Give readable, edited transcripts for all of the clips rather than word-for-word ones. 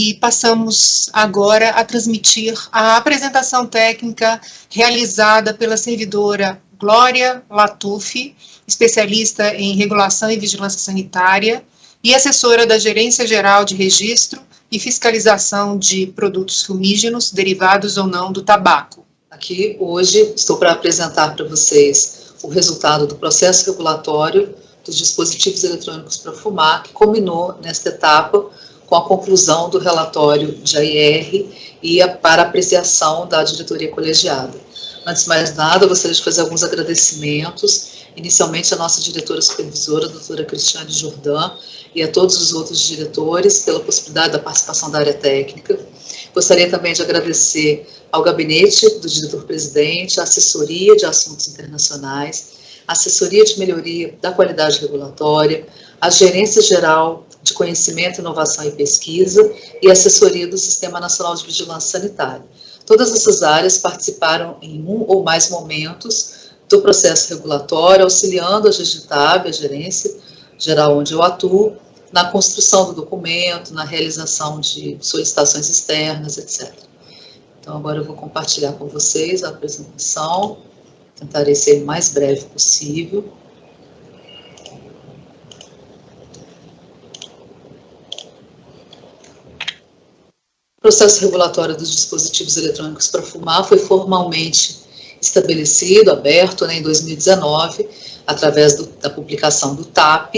E passamos agora a transmitir a apresentação técnica realizada pela servidora Glória Latuf, especialista em regulação e vigilância sanitária e assessora da Gerência Geral de Registro e Fiscalização de Produtos Fumígenos, derivados ou não do tabaco. Aqui, hoje, estou para apresentar para vocês o resultado do processo regulatório dos dispositivos eletrônicos para fumar, que culminou nesta etapa com a conclusão do relatório de AIR e para apreciação da diretoria colegiada. Antes de mais nada, eu gostaria de fazer alguns agradecimentos, inicialmente à nossa diretora supervisora, a doutora Cristiane Jordan, e a todos os outros diretores pela possibilidade da participação da área técnica. Gostaria também de agradecer ao gabinete do diretor-presidente, à assessoria de assuntos internacionais, à assessoria de melhoria da qualidade regulatória, à gerência geral de conhecimento, inovação e pesquisa e a assessoria do Sistema Nacional de Vigilância Sanitária. Todas essas áreas participaram em um ou mais momentos do processo regulatório, auxiliando a GEGITAB, a gerência geral onde eu atuo, na construção do documento, na realização de solicitações externas, etc. Então, agora eu vou compartilhar com vocês a apresentação, tentarei ser o mais breve possível. O processo regulatório dos dispositivos eletrônicos para fumar foi formalmente estabelecido, aberto, em 2019, através da publicação do TAP.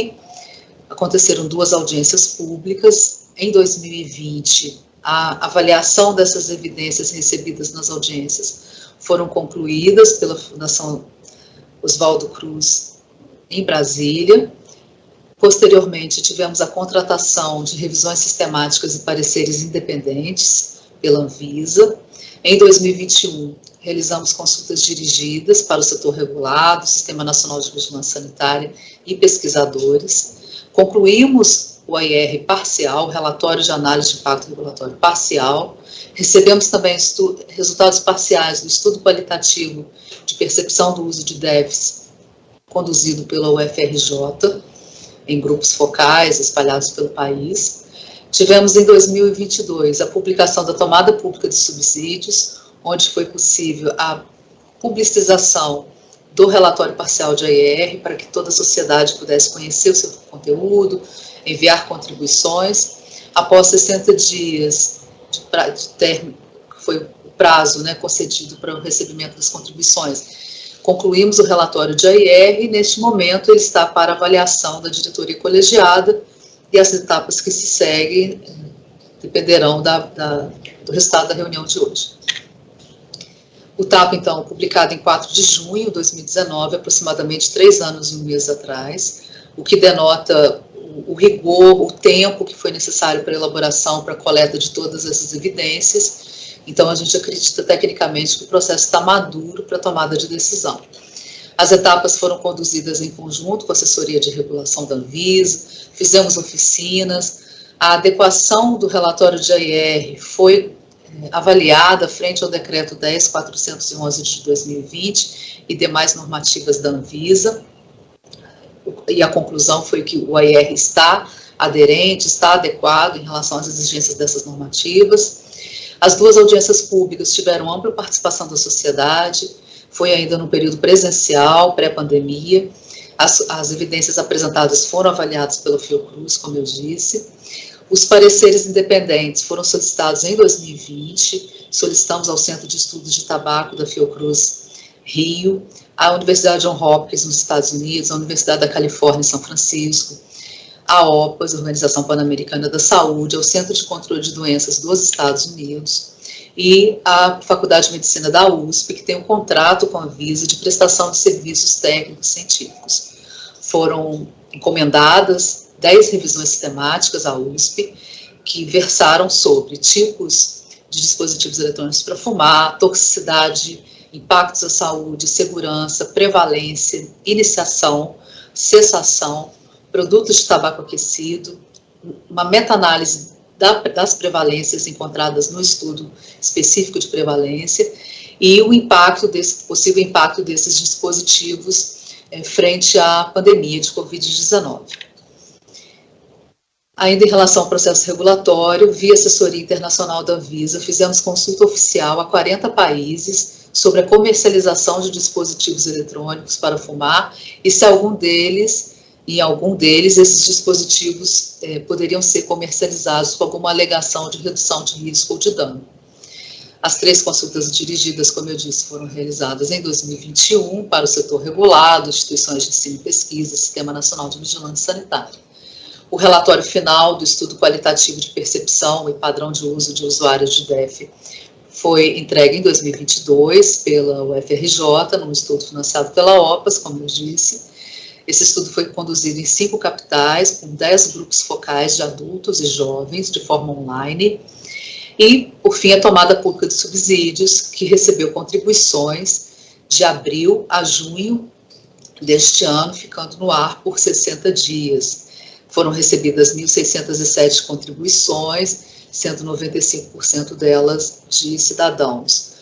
Aconteceram 2 audiências públicas. Em 2020, a avaliação dessas evidências recebidas nas audiências foram concluídas pela Fundação Oswaldo Cruz, em Brasília. Posteriormente, tivemos a contratação de revisões sistemáticas e pareceres independentes pela Anvisa. Em 2021, realizamos consultas dirigidas para o setor regulado, Sistema Nacional de Vigilância Sanitária e pesquisadores. Concluímos o AIR parcial, o relatório de análise de impacto regulatório parcial. Recebemos também resultados parciais do estudo qualitativo de percepção do uso de DEVs, conduzido pela UFRJ, em grupos focais espalhados pelo país. Tivemos em 2022 a publicação da tomada pública de subsídios, onde foi possível a publicização do relatório parcial de AIR, para que toda a sociedade pudesse conhecer o seu conteúdo, enviar contribuições. Após 60 dias de término, que foi o prazo concedido para o recebimento das contribuições, concluímos o relatório de AIR e, neste momento, ele está para avaliação da diretoria colegiada e as etapas que se seguem dependerão do resultado da reunião de hoje. O TAP, então, publicado em 4 de junho de 2019, aproximadamente 3 anos e 1 mês atrás, o que denota o rigor, o tempo que foi necessário para a elaboração, para a coleta de todas essas evidências. Então, a gente acredita tecnicamente que o processo está maduro para a tomada de decisão. As etapas foram conduzidas em conjunto com a assessoria de regulação da Anvisa, fizemos oficinas, a adequação do relatório de AIR foi avaliada frente ao decreto 10.411 de 2020 e demais normativas da Anvisa, e a conclusão foi que o AIR está aderente, está adequado em relação às exigências dessas normativas. As 2 audiências públicas tiveram ampla participação da sociedade, foi ainda no período presencial, pré-pandemia. As evidências apresentadas foram avaliadas pela Fiocruz, como eu disse. Os pareceres independentes foram solicitados em 2020, solicitamos ao Centro de Estudos de Tabaco da Fiocruz Rio, à Universidade Johns Hopkins nos Estados Unidos, à Universidade da Califórnia em São Francisco, a OPAS, Organização Pan-Americana da Saúde, ao Centro de Controle de Doenças dos Estados Unidos e a Faculdade de Medicina da USP, que tem um contrato com a Anvisa de prestação de serviços técnicos científicos. Foram encomendadas 10 revisões sistemáticas à USP, que versaram sobre tipos de dispositivos eletrônicos para fumar, toxicidade, impactos à saúde, segurança, prevalência, iniciação, cessação, produtos de tabaco aquecido, uma meta-análise das prevalências encontradas no estudo específico de prevalência e o impacto possível impacto desses dispositivos frente à pandemia de Covid-19. Ainda em relação ao processo regulatório, via assessoria internacional da Anvisa, fizemos consulta oficial a 40 países sobre a comercialização de dispositivos eletrônicos para fumar e se em algum deles esses dispositivos poderiam ser comercializados com alguma alegação de redução de risco ou de dano. As 3 consultas dirigidas, como eu disse, foram realizadas em 2021 para o setor regulado, instituições de ensino e pesquisa, Sistema Nacional de Vigilância Sanitária. O relatório final do estudo qualitativo de percepção e padrão de uso de usuários de DEF foi entregue em 2022 pela UFRJ, num estudo financiado pela OPAS, como eu disse. Esse estudo foi conduzido em 5 capitais, com 10 grupos focais de adultos e jovens, de forma online. E, por fim, a tomada pública de subsídios, que recebeu contribuições de abril a junho deste ano, ficando no ar por 60 dias. Foram recebidas 1.607 contribuições, sendo 95% delas de cidadãos.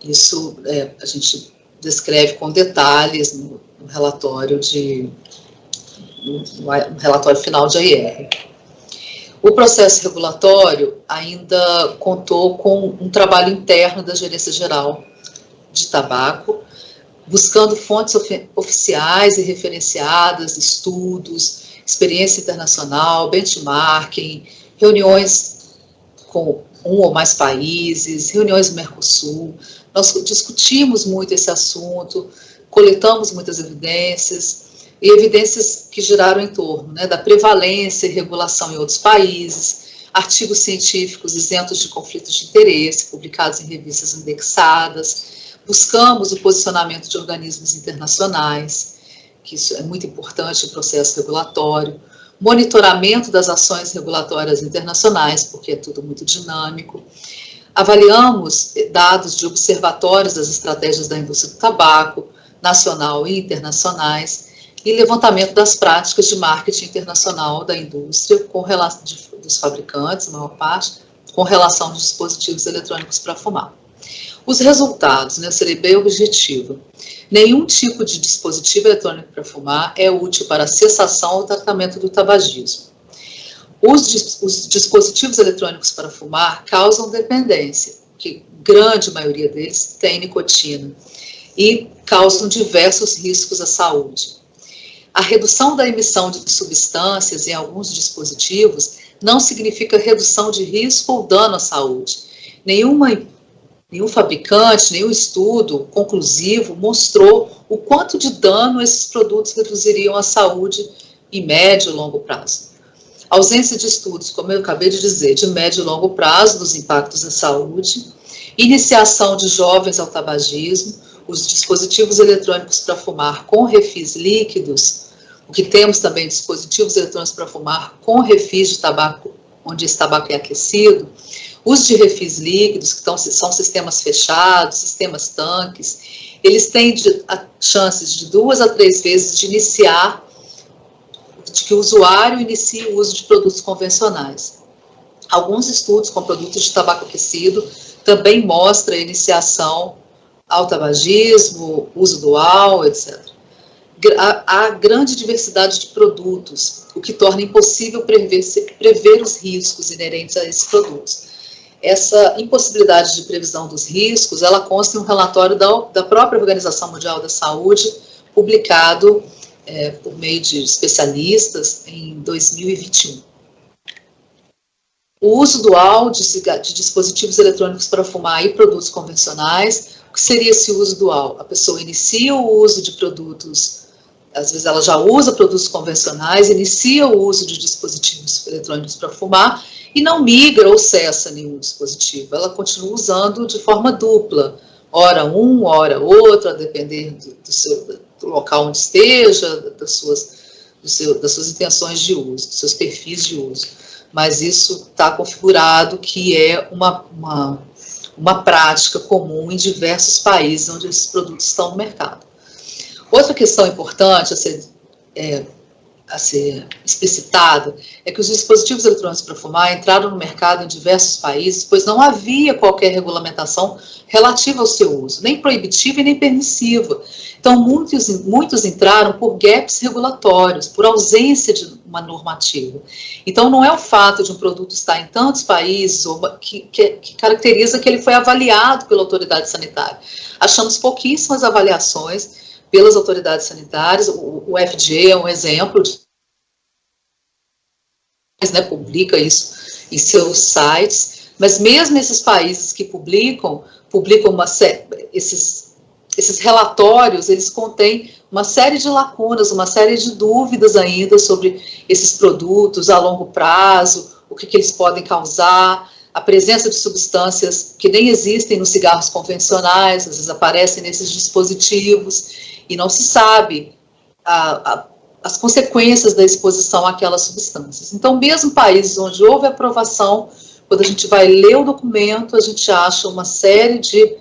Isso a gente descreve com detalhes no relatório final de AIR. O processo regulatório ainda contou com um trabalho interno da Gerência Geral de Tabaco, buscando fontes oficiais e referenciadas, estudos, experiência internacional, benchmarking, reuniões com um ou mais países, reuniões do Mercosul. Nós discutimos muito esse assunto, coletamos muitas evidências, e evidências que giraram em torno da prevalência e regulação em outros países, artigos científicos isentos de conflitos de interesse, publicados em revistas indexadas. Buscamos o posicionamento de organismos internacionais, que isso é muito importante no processo regulatório, monitoramento das ações regulatórias internacionais, porque é tudo muito dinâmico. Avaliamos dados de observatórios das estratégias da indústria do tabaco, nacional e internacionais, e levantamento das práticas de marketing internacional da indústria, com relação dos fabricantes, a maior parte, com relação aos dispositivos eletrônicos para fumar. Os resultados, serei bem objetiva. Nenhum tipo de dispositivo eletrônico para fumar é útil para a cessação ou tratamento do tabagismo. Os dispositivos eletrônicos para fumar causam dependência, que grande maioria deles tem nicotina, e causam diversos riscos à saúde. A redução da emissão de substâncias em alguns dispositivos não significa redução de risco ou dano à saúde. Nenhum fabricante, nenhum estudo conclusivo mostrou o quanto de dano esses produtos reduziriam à saúde em médio e longo prazo. A ausência de estudos, como eu acabei de dizer, de médio e longo prazo dos impactos à saúde, iniciação de jovens ao tabagismo, os dispositivos eletrônicos para fumar com refis líquidos, o que temos também dispositivos eletrônicos para fumar com refis de tabaco, onde esse tabaco é aquecido, os de refis líquidos, que são sistemas fechados, sistemas tanques, eles têm chances de 2 a 3 vezes de que o usuário inicie o uso de produtos convencionais. Alguns estudos com produtos de tabaco aquecido também mostram a iniciação ao tabagismo, uso dual, etc. Há grande diversidade de produtos, o que torna impossível prever os riscos inerentes a esses produtos. Essa impossibilidade de previsão dos riscos, ela consta em um relatório da própria Organização Mundial da Saúde, publicado por meio de especialistas em 2021. O uso dual de dispositivos eletrônicos para fumar e produtos convencionais. O que seria esse uso dual? A pessoa inicia o uso de produtos, às vezes ela já usa produtos convencionais, inicia o uso de dispositivos eletrônicos para fumar e não migra ou cessa nenhum dispositivo. Ela continua usando de forma dupla, hora um, hora outro, a depender do local onde esteja, das suas intenções de uso, dos seus perfis de uso. Mas isso está configurado que é uma prática comum em diversos países onde esses produtos estão no mercado. Outra questão importante a ser explicitada é que os dispositivos eletrônicos para fumar entraram no mercado em diversos países, pois não havia qualquer regulamentação relativa ao seu uso, nem proibitiva e nem permissiva. Então, muitos entraram por gaps regulatórios, por ausência de uma normativa. Então, não é o fato de um produto estar em tantos países que caracteriza que ele foi avaliado pela autoridade sanitária. Achamos pouquíssimas avaliações pelas autoridades sanitárias. O FDA é um exemplo, publica isso em seus sites, mas mesmo esses países que publicam esses relatórios, eles contêm uma série de lacunas, uma série de dúvidas ainda sobre esses produtos a longo prazo, o que eles podem causar, a presença de substâncias que nem existem nos cigarros convencionais, às vezes aparecem nesses dispositivos, e não se sabe as consequências da exposição àquelas substâncias. Então, mesmo países onde houve aprovação, quando a gente vai ler o documento, a gente acha uma série de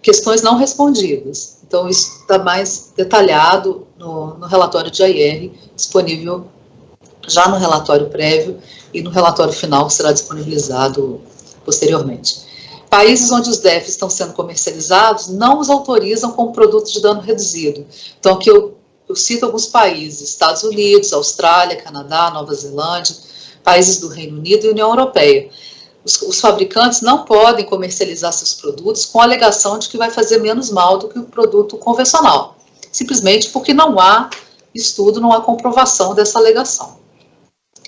questões não respondidas. Então, isso está mais detalhado no relatório de AIR, disponível já no relatório prévio e no relatório final, que será disponibilizado posteriormente. Países onde os DEF estão sendo comercializados não os autorizam como produto de dano reduzido. Então, aqui eu cito alguns países: Estados Unidos, Austrália, Canadá, Nova Zelândia, países do Reino Unido e União Europeia. Os fabricantes não podem comercializar seus produtos com a alegação de que vai fazer menos mal do que o produto convencional, simplesmente porque não há estudo, não há comprovação dessa alegação.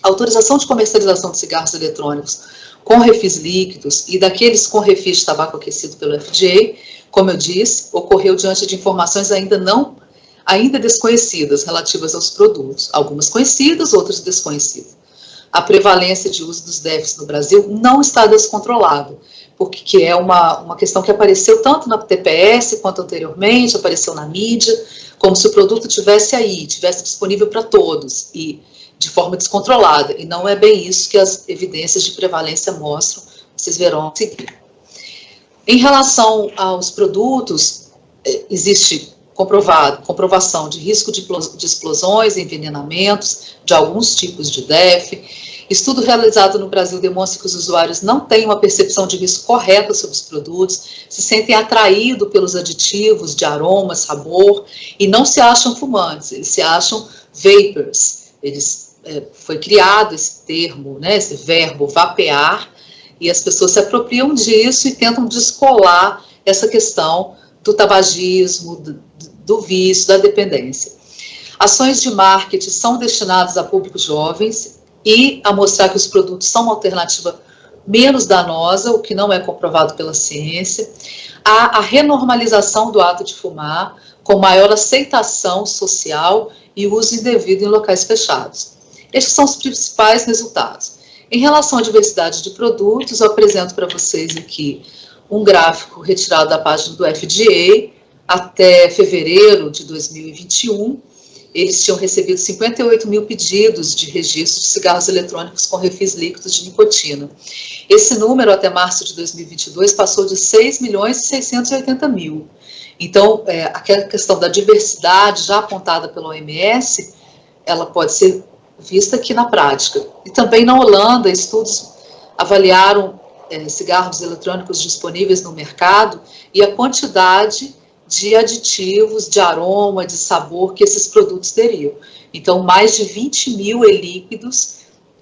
A autorização de comercialização de cigarros eletrônicos com refis líquidos e daqueles com refis de tabaco aquecido pelo FDA, como eu disse, ocorreu diante de informações ainda desconhecidas relativas aos produtos, algumas conhecidas, outras desconhecidas. A prevalência de uso dos DEFs no Brasil não está descontrolada, porque é uma questão que apareceu tanto na TPS quanto anteriormente, apareceu na mídia, como se o produto tivesse disponível para todos, e de forma descontrolada, e não é bem isso que as evidências de prevalência mostram, vocês verão a seguir. Em relação aos produtos, existe comprovação de risco de explosões, envenenamentos de alguns tipos de DEF. Estudo realizado no Brasil demonstra que os usuários não têm uma percepção de risco correta sobre os produtos, se sentem atraídos pelos aditivos de aroma, sabor, e não se acham fumantes, eles se acham vapers. Foi criado esse termo, esse verbo vapear, e as pessoas se apropriam disso e tentam descolar essa questão do tabagismo, do vício, da dependência. Ações de marketing são destinadas a públicos jovens e a mostrar que os produtos são uma alternativa menos danosa, o que não é comprovado pela ciência. Há a renormalização do ato de fumar, com maior aceitação social e uso indevido em locais fechados. Estes são os principais resultados. Em relação à diversidade de produtos, eu apresento para vocês aqui um gráfico retirado da página do FDA. Até fevereiro de 2021, eles tinham recebido 58 mil pedidos de registro de cigarros eletrônicos com refis líquidos de nicotina. Esse número, até março de 2022, passou de 6.680.000. Então, aquela questão da diversidade já apontada pela OMS, ela pode ser vista aqui na prática. E também na Holanda, estudos avaliaram cigarros eletrônicos disponíveis no mercado e a quantidade de aditivos, de aroma, de sabor que esses produtos teriam. Então, mais de 20 mil líquidos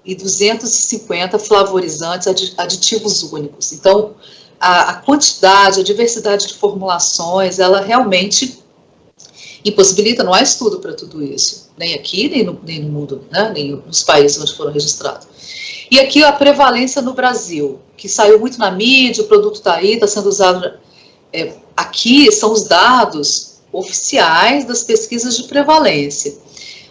e 250 flavorizantes, aditivos únicos. Então, a quantidade, a diversidade de formulações, ela realmente impossibilita, não há estudo para tudo isso, nem aqui, nem no mundo, nem nos países onde foram registrados. E aqui a prevalência no Brasil, que saiu muito na mídia, o produto está aí, está sendo usado. Aqui são os dados oficiais das pesquisas de prevalência.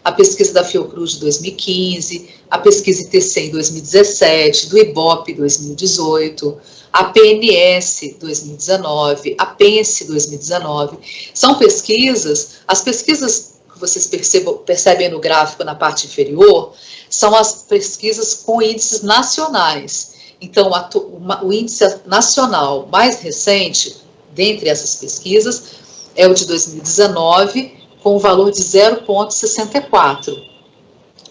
A pesquisa da Fiocruz de 2015, a pesquisa ITC em 2017, do IBOP 2018, a PNS 2019, a PENSE 2019. São pesquisas, as pesquisas que vocês percebem no gráfico na parte inferior, são as pesquisas com índices nacionais. Então, o índice nacional mais recente, dentre essas pesquisas, é o de 2019, com o valor de 0,64.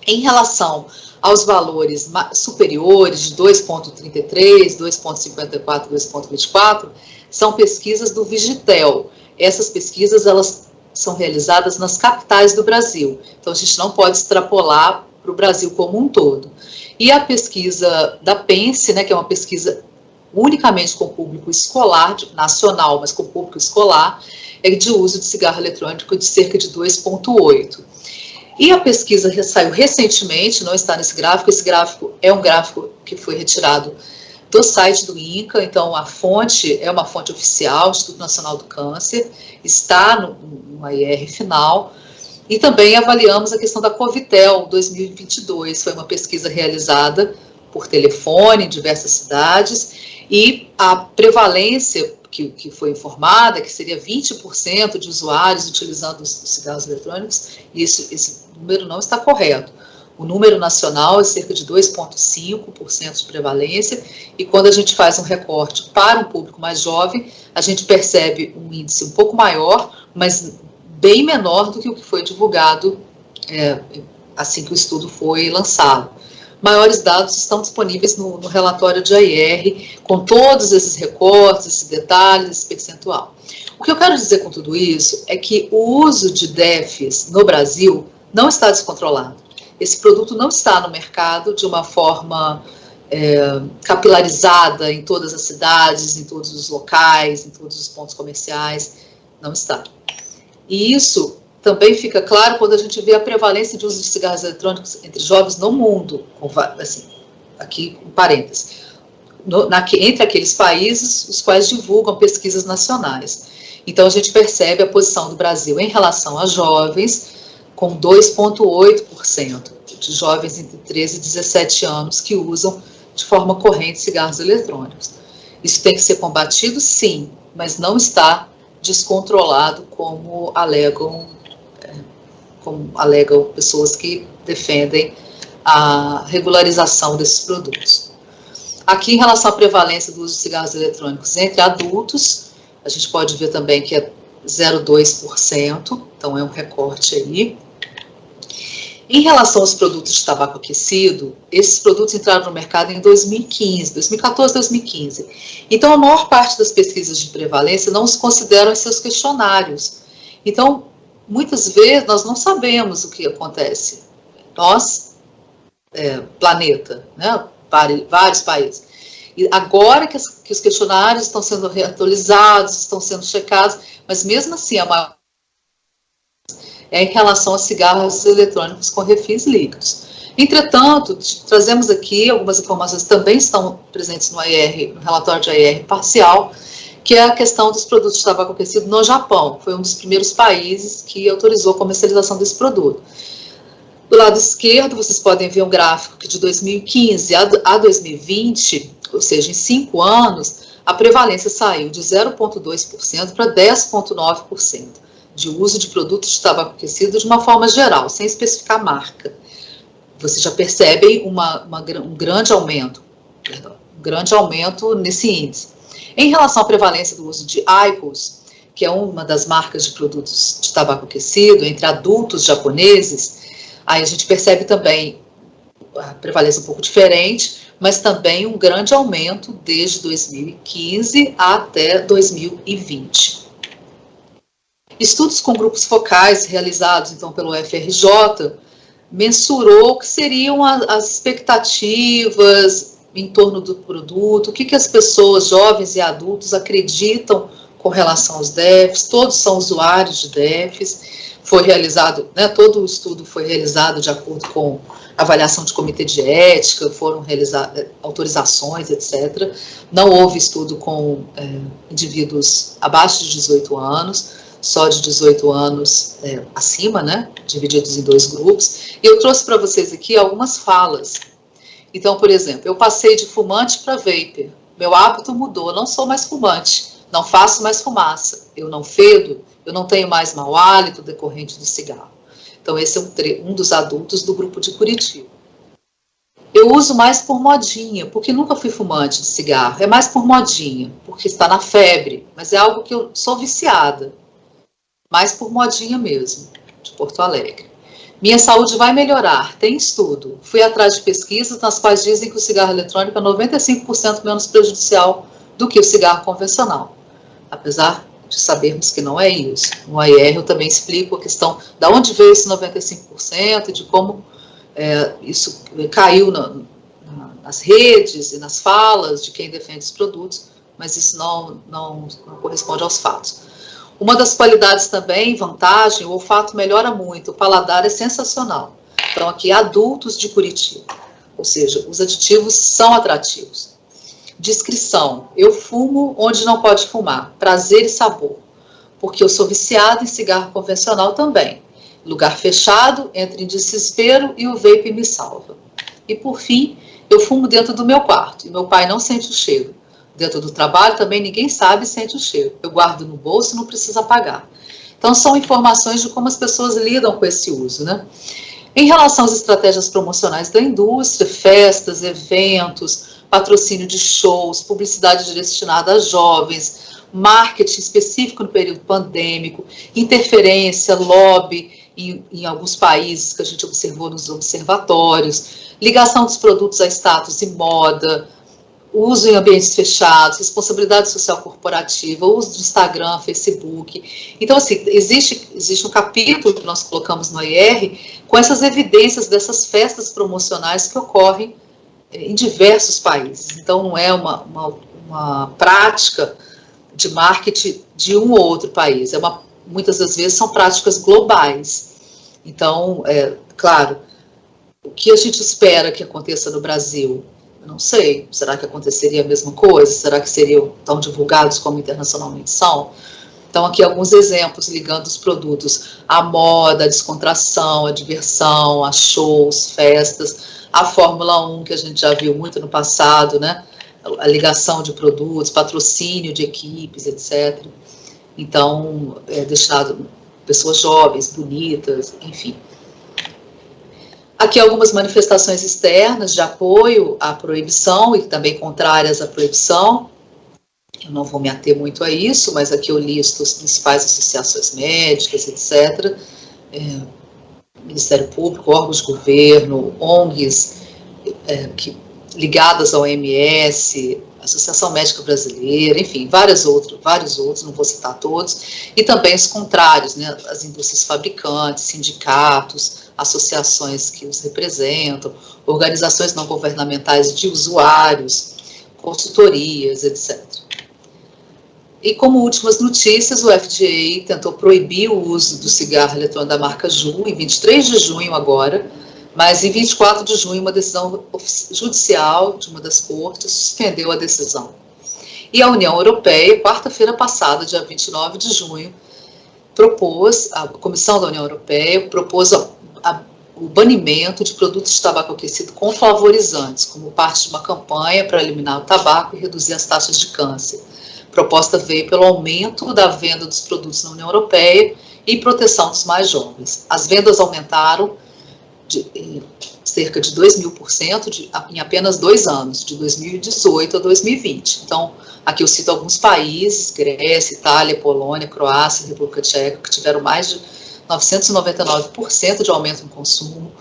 Em relação aos valores superiores de 2,33, 2,54, 2,24, são pesquisas do Vigitel. Essas pesquisas, elas são realizadas nas capitais do Brasil. Então, a gente não pode extrapolar para o Brasil como um todo. E a pesquisa da Pense, né, que é uma pesquisa unicamente com público escolar, nacional, mas com público escolar, é de uso de cigarro eletrônico de cerca de 2,8. E a pesquisa saiu recentemente, não está nesse gráfico, esse gráfico é um gráfico que foi retirado do site do INCA, então a fonte é uma fonte oficial, Instituto Nacional do Câncer, está no IR final, e também avaliamos a questão da Covitel 2022, foi uma pesquisa realizada por telefone em diversas cidades, e a prevalência que foi informada, que seria 20% de usuários utilizando os cigarros eletrônicos, e esse número não está correto. O número nacional é cerca de 2,5% de prevalência, e quando a gente faz um recorte para um público mais jovem, a gente percebe um índice um pouco maior, mas bem menor do que o que foi divulgado assim que o estudo foi lançado. Maiores dados estão disponíveis no relatório de AIR, com todos esses recortes, esses detalhes, esse percentual. O que eu quero dizer com tudo isso é que o uso de DEFs no Brasil não está descontrolado. Esse produto não está no mercado de uma forma capilarizada em todas as cidades, em todos os locais, em todos os pontos comerciais, não está. E isso também fica claro quando a gente vê a prevalência de uso de cigarros eletrônicos entre jovens no mundo, assim, aqui em parênteses, entre aqueles países os quais divulgam pesquisas nacionais. Então, a gente percebe a posição do Brasil em relação a jovens, com 2,8% de jovens entre 13 e 17 anos que usam de forma corrente cigarros eletrônicos. Isso tem que ser combatido, sim, mas não está descontrolado como alegam pessoas que defendem a regularização desses produtos. Aqui, em relação à prevalência do uso de cigarros eletrônicos entre adultos, a gente pode ver também que é 0,2%, então é um recorte aí. Em relação aos produtos de tabaco aquecido, esses produtos entraram no mercado em 2015, 2014, 2015. Então, a maior parte das pesquisas de prevalência não os consideram em seus questionários. Então, muitas vezes, nós não sabemos o que acontece. Nós, planeta, né, vários países. E agora que os questionários estão sendo reatualizados, estão sendo checados, mas mesmo assim, a maior em relação a cigarros eletrônicos com refis líquidos. Entretanto, trazemos aqui algumas informações que também estão presentes no relatório de AIR parcial, que é a questão dos produtos de tabaco aquecido no Japão. Foi um dos primeiros países que autorizou a comercialização desse produto. Do lado esquerdo, vocês podem ver um gráfico que de 2015 a 2020, ou seja, em 5 anos, a prevalência saiu de 0,2% para 10,9% de uso de produtos de tabaco aquecido de uma forma geral, sem especificar marca. Vocês já percebem um grande aumento nesse índice. Em relação à prevalência do uso de IQOS, que é uma das marcas de produtos de tabaco aquecido entre adultos japoneses, aí a gente percebe também a prevalência um pouco diferente, mas também um grande aumento desde 2015 até 2020. Estudos com grupos focais realizados, então, pelo FRJ, mensurou o que seriam as expectativas em torno do produto, o que as pessoas, jovens e adultos, acreditam com relação aos DEFs, todos são usuários de DEFs, foi realizado, né, todo o estudo foi realizado de acordo com avaliação de comitê de ética, foram realizadas autorizações, etc. Não houve estudo com indivíduos abaixo de 18 anos, só de 18 anos acima, né, divididos em 2 grupos. E eu trouxe para vocês aqui algumas falas. Então, por exemplo, eu passei de fumante para vapor, meu hábito mudou, eu não sou mais fumante, não faço mais fumaça, eu não fedo, eu não tenho mais mau hálito decorrente do cigarro. Então, esse é um dos adultos do grupo de Curitiba. Eu uso mais por modinha, porque nunca fui fumante de cigarro, é mais por modinha, porque está na febre, mas é algo que eu sou viciada. Mais por modinha mesmo, de Porto Alegre. Minha saúde vai melhorar, tem estudo. Fui atrás de pesquisas nas quais dizem que o cigarro eletrônico é 95% menos prejudicial do que o cigarro convencional, apesar de sabermos que não é isso. No AIR eu também explico a questão de onde veio esse 95% e de como isso caiu nas redes e nas falas de quem defende os produtos, mas isso não corresponde aos fatos. Uma das qualidades também, vantagem, o olfato melhora muito, o paladar é sensacional. Então, aqui, adultos de Curitiba, ou seja, os aditivos são atrativos. Descrição, eu fumo onde não pode fumar, prazer e sabor, porque eu sou viciada em cigarro convencional também. Lugar fechado, entre em desespero e o vape me salva. E, por fim, eu fumo dentro do meu quarto, e meu pai não sente o cheiro. Dentro do trabalho também ninguém sabe e sente o cheiro. Eu guardo no bolso e não precisa pagar. Então, são informações de como as pessoas lidam com esse uso, né? Em relação às estratégias promocionais da indústria, festas, eventos, patrocínio de shows, publicidade destinada a jovens, marketing específico no período pandêmico, interferência, lobby em alguns países que a gente observou nos observatórios, ligação dos produtos a status e moda, uso em ambientes fechados, responsabilidade social corporativa, uso do Instagram, Facebook. Então, assim, existe um capítulo que nós colocamos no AIR com essas evidências dessas festas promocionais que ocorrem em diversos países. Então, não é uma prática de marketing de um ou outro país, muitas das vezes são práticas globais. Então, claro, o que a gente espera que aconteça no Brasil? Não sei, será que aconteceria a mesma coisa? Será que seriam tão divulgados como internacionalmente são? Então, aqui alguns exemplos ligando os produtos à moda, à descontração, à diversão, a shows, festas, a Fórmula 1, que a gente já viu muito no passado, né? A ligação de produtos, patrocínio de equipes, etc. Então, é destinado a pessoas jovens, bonitas, enfim. Aqui algumas manifestações externas de apoio à proibição e também contrárias à proibição. Eu não vou me ater muito a isso, mas aqui eu listo as principais associações médicas, etc. Ministério Público, órgãos de governo, ONGs ligadas ao OMS, Associação Médica Brasileira, enfim, vários outros, não vou citar todos, e também os contrários, né, as indústrias fabricantes, sindicatos, associações que os representam, organizações não governamentais de usuários, consultorias, etc. E como últimas notícias, o FDA tentou proibir o uso do cigarro eletrônico da marca Juul, em 23 de junho agora, mas em 24 de junho uma decisão judicial de uma das cortes suspendeu a decisão. E a União Europeia, quarta-feira passada, dia 29 de junho, a Comissão da União Europeia propôs o banimento de produtos de tabaco aquecido com flavorizantes, como parte de uma campanha para eliminar o tabaco e reduzir as taxas de câncer. A proposta veio pelo aumento da venda dos produtos na União Europeia e proteção dos mais jovens. As vendas aumentaram cerca de 2.000% em apenas 2 anos, de 2018 a 2020. Então, aqui eu cito alguns países, Grécia, Itália, Polônia, Croácia, República Tcheca, que tiveram mais de 999% de aumento no consumo,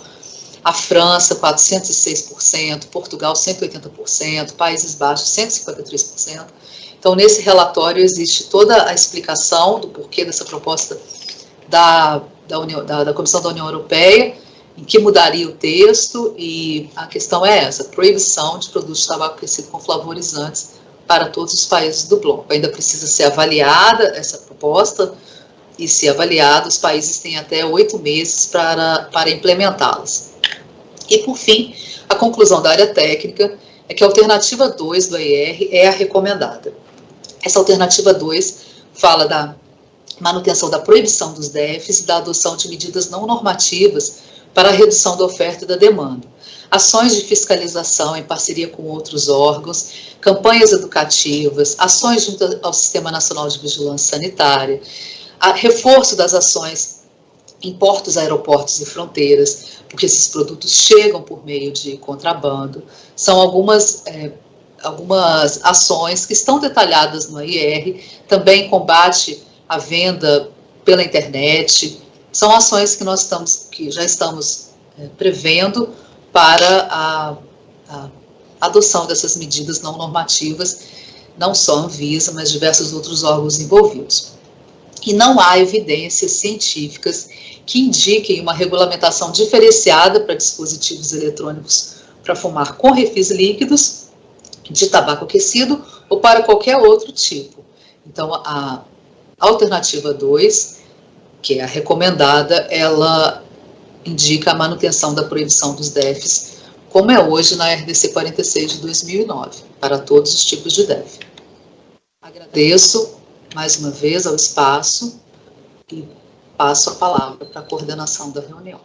a França, 406%, Portugal, 180%, Países Baixos, 153%. Então, nesse relatório existe toda a explicação do porquê dessa proposta da Comissão da União Europeia, em que mudaria o texto, e a questão é essa, proibição de produtos de tabaco aquecido com flavorizantes para todos os países do bloco. Ainda precisa ser avaliada essa proposta, e se avaliada, os países têm até 8 meses para implementá-las. E, por fim, a conclusão da área técnica é que a alternativa 2 do AIR é a recomendada. Essa alternativa 2 fala da manutenção da proibição dos DEFs e da adoção de medidas não normativas para a redução da oferta e da demanda. Ações de fiscalização em parceria com outros órgãos, campanhas educativas, ações junto ao Sistema Nacional de Vigilância Sanitária, reforço das ações em portos, aeroportos e fronteiras, porque esses produtos chegam por meio de contrabando. São algumas ações que estão detalhadas no AIR, também combate à venda pela internet, são ações que já estamos prevendo para a adoção dessas medidas não normativas, não só a Anvisa, mas diversos outros órgãos envolvidos. E não há evidências científicas que indiquem uma regulamentação diferenciada para dispositivos eletrônicos para fumar com refis líquidos, de tabaco aquecido ou para qualquer outro tipo. Então, a alternativa 2, que é a recomendada, ela indica a manutenção da proibição dos DEFs, como é hoje na RDC 46 de 2009, para todos os tipos de DEF. Agradeço mais uma vez ao espaço e passo a palavra para a coordenação da reunião.